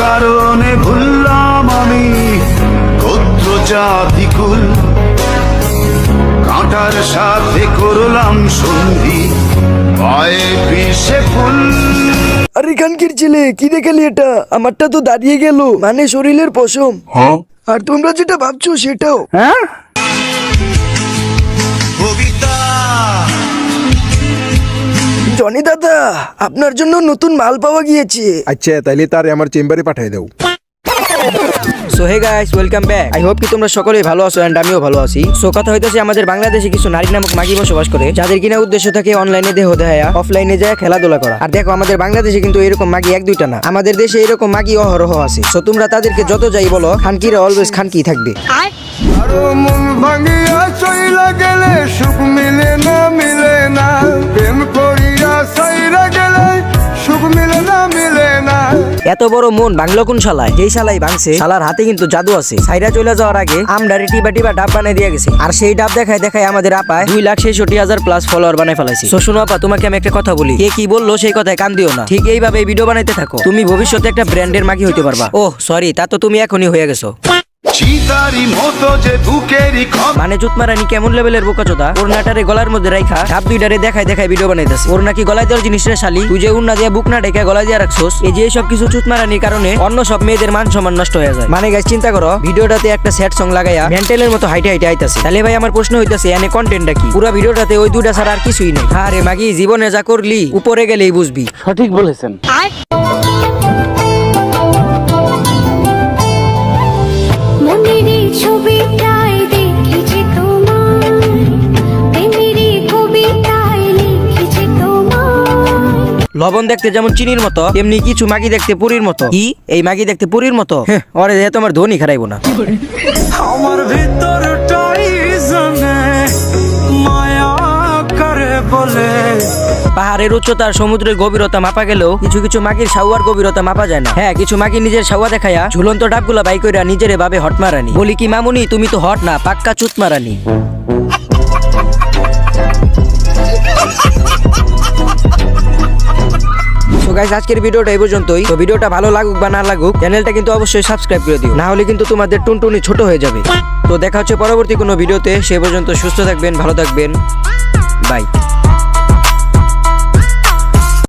কারণে ভুললাম আমি গোত্র জাতিকুল, কাঁটার সাথে করলাম সন্ধি, ভয়ে বিষে ফুল। আরে খানকির ছেলে কি দেখালি এটা? আমারটা তো দাঁড়িয়ে গেল, মানে শরীরের পশম। আর তোমরা যেটা ভাবছো সেটাও। হ্যাঁ, কবিতা জনি দাদা, আপনার জন্য নতুন মাল পাওয়া গিয়েছে। আচ্ছা তাইলে তার আমার চেম্বারে পাঠিয়ে দাও। So hey guys, welcome back. I hope কি তোমরা সকলেই ভালো আছো এন্ড আমিও ভালো আছি। সো কথা হইতাছে আমাদের বাংলাদেশে কিছু নারী নামক মাগি বসবাস করে, যাদের কিনা উদ্দেশ্য থাকে অনলাইনে দেহ দেখায়া অফলাইনে যায় খেলাধুলা করা। আর দেখো আমাদের বাংলাদেশে কিন্তু এরকম মাগি এক দুইটা না, আমাদের দেশে এরকম মাগি অহরহ আছে। সো তোমরা তাদেরকে যত যাই বলো, খানকিরা অলওয়েজ খানকি থাকবে। আরো মন ভাঙিয়া চইলা গেলে সুখ মিলে না, প্রেম করিয়া সাইরা গেলে সুখ মিলে না। এত বড় মন ভাঙলো কোন শালায়? যেই শালাই ভাঙছে শালার হাতে কিন্তু জাদু আছে। সাইরা চলে যাওয়ার আগে আমডারে টিবা টিবা ডাব বানাই দিয়ে গেছে, আর সেই ডাব দেখায় দেখায় আমাদের আপায় 2,66,000 প্লাস ফলোয়ার বানাই ফেলাইছে। সো শুনো আপা, তোমাকে আমি একটা কথা বলি, কে কি বললো সেই কথায় কান দিও না। ঠিক এইভাবে ভিডিও বানাইতে থাকো, তুমি ভবিষ্যতে একটা ব্র্যান্ডের মাগি হইতে পারবা। ওহ সরি, তা তো তুমি এখনই হয়ে গেছো। চিতারি মতো যে বুকেরই মানে চুতমারানি কেমন লেভেলের বোকাচোদা, ওরনাটারে গলার মধ্যে রাইখা ডাব দুইটারে দেখায় দেখায় ভিডিও বানাইতেছে। ওর নাকি গলায় দেওয়ার জিনিস রে শালি, তুই যে উন্না দিয়া বুক না ডেকে গলায় দিয়া রাখছোস। এই যে সব কিছু চুতমারানির কারণে অন্য সব মেয়েদের মান সম্মান নষ্ট হয়ে যায়। মানে গাইস চিন্তা করো, ভিডিওটাতে একটা স্যাড সং লাগাইয়া মেন্টালের মতো হাইটে হাইটে আইতাছে। তাহলে ভাই আমার প্রশ্ন হইতাছে, এনে কন্টেন্টটা কি? পুরো ভিডিওটাতে ওই দুইটা ছাড়া আর কিছুই নেই। আরে মাগি, জীবনে যা করলি উপরে গেলেই বুঝবি। সঠিক বলেছেন। মনেরই ছবিটাই দেখেছি তোমায়, প্রেমেরই কবিতায় লিখেছি তোমায়। লবণ দেখতে যেমন চিনির মতো, তেমনি কিছু মাগি দেখতে পুরীর মতো। কি এই মাগি দেখতে পুরীর মতো? ওরে যে তোমার ধনী খারাইবো না। আমার ভিতরটাই জানে মায়া করে বলে। পাহাড়ের উচ্চতার সমুদ্রের গভীরতা মাপা গেলেও কিছু কিছু মাগির সাউয়ার গভীরতা মাপা যায় না। হ্যাঁ, কিছু মাগি নিজের সাউয়া দেখায়া ঝুলন্ত ডাবগুলা বাই কইরা নিজেরে ভাবে হট মারানি। বলি কি মামুনি, তুমি তো হট না, পাক্কা চুত মারানি। তো গাইস, আজকের ভিডিওটা এই পর্যন্তই। তো ভিডিওটা ভালো লাগুক বা না লাগুক, চ্যানেলটা কিন্তু অবশ্যই সাবস্ক্রাইব করে দিও, না হলে কিন্তু তোমাদের টুনটুনি ছোট হয়ে যাবে। তো দেখা হচ্ছে পরবর্তী কোনো ভিডিওতে। সে পর্যন্ত সুস্থ থাকবেন, ভালো থাকবেন, বাই।